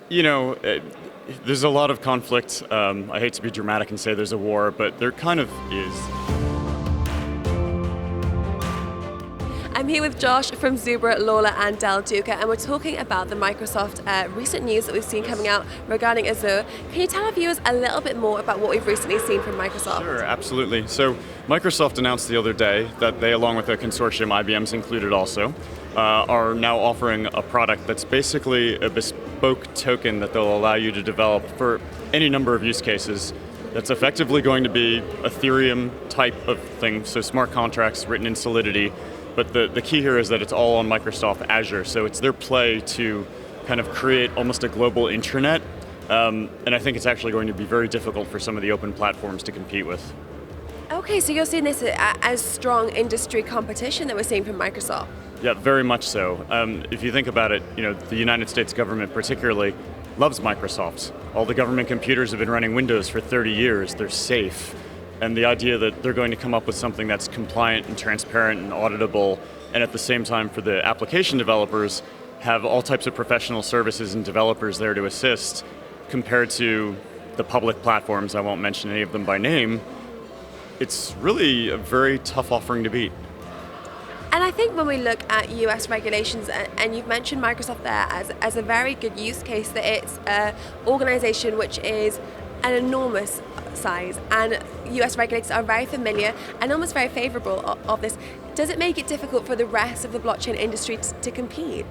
You know, there's a lot of conflict. I hate to be dramatic and say there's a war, but there kind of is. I'm here with Josh from ZuberLawler and Del Duca, and we're talking about the Microsoft recent news that we've seen coming out regarding Azure. Can you tell our viewers a little bit more about what we've recently seen from Microsoft? Sure, absolutely. So Microsoft announced the other day that they, along with a consortium, IBM's included also, are now offering a product that's basically a bespoke token that they'll allow you to develop for any number of use cases. That's effectively going to be Ethereum type of thing, so smart contracts written in Solidity. But the key here is that it's all on Microsoft Azure, so it's their play to kind of create almost a global intranet, and I think it's actually going to be very difficult for some of the open platforms to compete with. Okay, so you're seeing this as strong industry competition that we're seeing from Microsoft? Yeah, very much so. If you think about it, the United States government particularly loves Microsoft. All the government computers have been running Windows for 30 years, they're safe. And the idea that they're going to come up with something that's compliant and transparent and auditable, and at the same time for the application developers, have all types of professional services and developers there to assist, compared to the public platforms, I won't mention any of them by name, it's really a very tough offering to beat. And I think when we look at US regulations, and you've mentioned Microsoft there as a very good use case, that it's an organization which is an enormous size, and US regulators are very familiar and almost very favorable of this. Does it make it difficult for the rest of the blockchain industry to compete?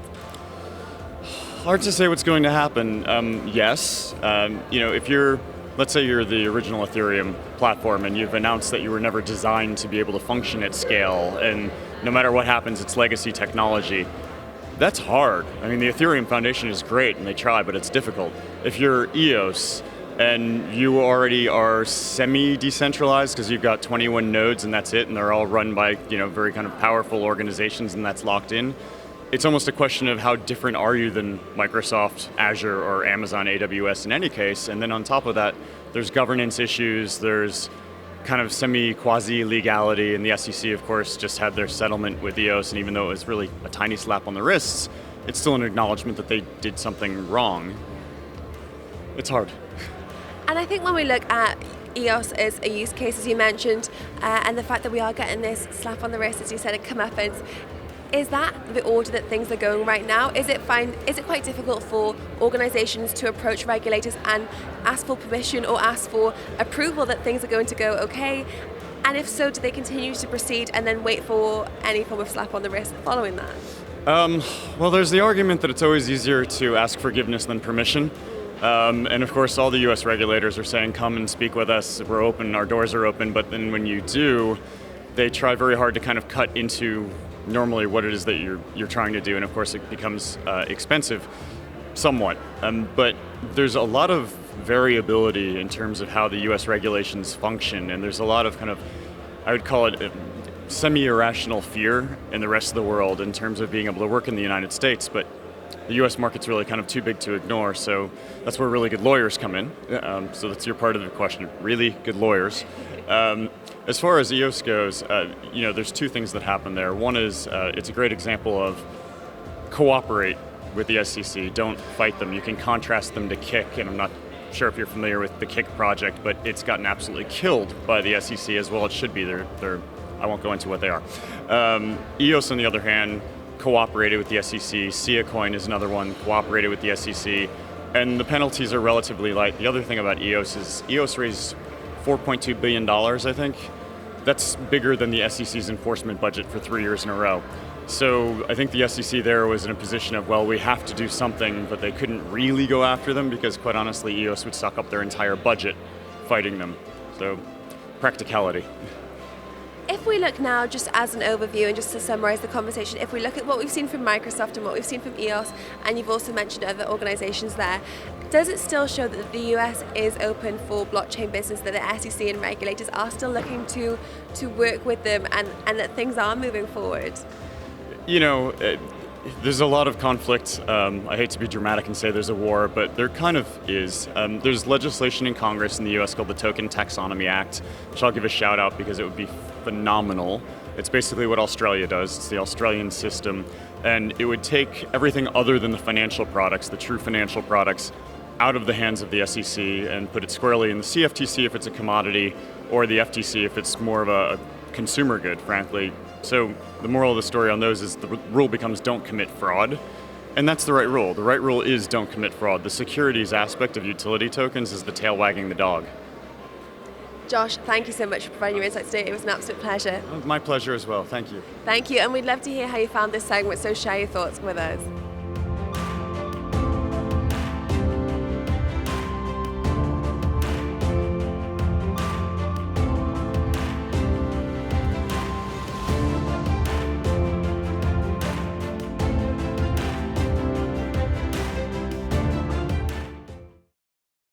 Hard to say what's going to happen. Yes, if let's say you're the original Ethereum platform and you've announced that you were never designed to be able to function at scale, and no matter what happens, it's legacy technology. That's hard. I mean, the Ethereum Foundation is great and they try, but it's difficult. If you're EOS, and you already are semi-decentralized because you've got 21 nodes and that's it, and they're all run by very kind of powerful organizations and that's locked in. It's almost a question of how different are you than Microsoft, Azure, or Amazon AWS in any case, and then on top of that, there's governance issues, there's kind of semi-quasi-legality, and the SEC, of course, just had their settlement with EOS, and even though it was really a tiny slap on the wrists, it's still an acknowledgement that they did something wrong. It's hard. And I think when we look at EOS as a use case, as you mentioned, and the fact that we are getting this slap on the wrist, as you said, a comeuppance, is that the order that things are going right now? Is it quite difficult for organizations to approach regulators and ask for permission or ask for approval that things are going to go okay? And if so, do they continue to proceed and then wait for any form of slap on the wrist following that? Well, there's the argument that it's always easier to ask forgiveness than permission. And of course, all the US regulators are saying, come and speak with us, we're open, our doors are open, but then when you do, they try very hard to kind of cut into normally what it is that you're trying to do, and of course it becomes expensive, somewhat. But there's a lot of variability in terms of how the US regulations function, and there's a lot of kind of, I would call it semi-irrational fear in the rest of the world in terms of being able to work in the United States, but the US market's really kind of too big to ignore, so that's where really good lawyers come in. So that's your part of the question, really good lawyers. As far as EOS goes, there's two things that happen there. One is, it's a great example of cooperate with the SEC, don't fight them. You can contrast them to Kik, and I'm not sure if you're familiar with the Kik project, but it's gotten absolutely killed by the SEC, as well it should be. I won't go into what they are. EOS, on the other hand, cooperated with the SEC. SiaCoin is another one, cooperated with the SEC, and the penalties are relatively light. The other thing about EOS is EOS raised $4.2 billion, I think. That's bigger than the SEC's enforcement budget for 3 years in a row. So I think the SEC there was in a position of, well, we have to do something, but they couldn't really go after them because, quite honestly, EOS would suck up their entire budget fighting them. So, practicality. If we look now, just as an overview and just to summarize the conversation, if we look at what we've seen from Microsoft and what we've seen from EOS, and you've also mentioned other organizations there, does it still show that the US is open for blockchain business, that the SEC and regulators are still looking to work with them, and that things are moving forward? There's a lot of conflict. I hate to be dramatic and say there's a war, but there kind of is. There's legislation in Congress in the US called the Token Taxonomy Act, which I'll give a shout out because it would be phenomenal. It's basically what Australia does. It's the Australian system. And it would take everything other than the financial products, the true financial products, out of the hands of the SEC and put it squarely in the CFTC if it's a commodity, or the FTC if it's more of a consumer good, frankly. So the moral of the story on those is the rule becomes don't commit fraud. And that's the right rule. The right rule is don't commit fraud. The securities aspect of utility tokens is the tail wagging the dog. Josh, thank you so much for providing your insights today. It was an absolute pleasure. My pleasure as well. Thank you. Thank you, and we'd love to hear how you found this segment, so share your thoughts with us.